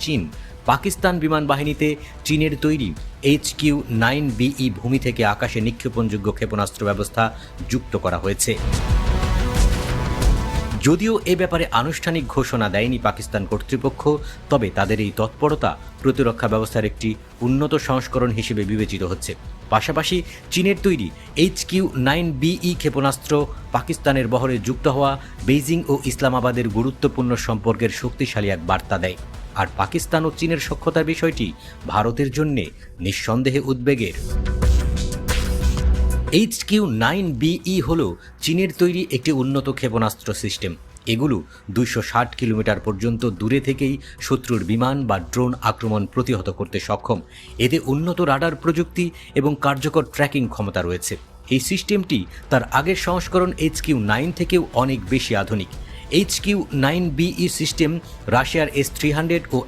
চীন পাকিস্তান বিমান বাহিনীতে চীনের তৈরি HQ-9BE ভূমি থেকে আকাশে নিক্ষেপণযোগ্য ক্ষেপণাস্ত্র ব্যবস্থা যুক্ত করা হয়েছে। যদিও এ ব্যাপারে আনুষ্ঠানিক ঘোষণা দেয়নি পাকিস্তান কর্তৃপক্ষ, তবে তাদের এই তৎপরতা প্রতিরক্ষা ব্যবস্থার একটি উন্নত সংস্করণ হিসেবে বিবেচিত হচ্ছে। পাশাপাশি চীনের তৈরি HQ-9BE ক্ষেপণাস্ত্র পাকিস্তানের বহরে যুক্ত হওয়া বেইজিং ও ইসলামাবাদের গুরুত্বপূর্ণ সম্পর্কের শক্তিশালী এক বার্তা দেয়। আর পাকিস্তান ও চীনের সখ্যতার বিষয়টি ভারতের জন্য নিঃসন্দেহে উদ্বেগের। HQ-9BE হল চীনের তৈরি একটি উন্নত ক্ষেপণাস্ত্র সিস্টেম। এগুলো 260 কিলোমিটার পর্যন্ত দূরে থেকেই শত্রুর বিমান বা ড্রোন আক্রমণ প্রতিহত করতে সক্ষম। এতে উন্নত রাডার প্রযুক্তি এবং কার্যকর ট্র্যাকিং ক্ষমতা রয়েছে। এই সিস্টেমটি তার আগের সংস্করণ HQ-9 থেকেও অনেক বেশি আধুনিক। HQ-9BE সিস্টেম রাশিয়ার S-300 ও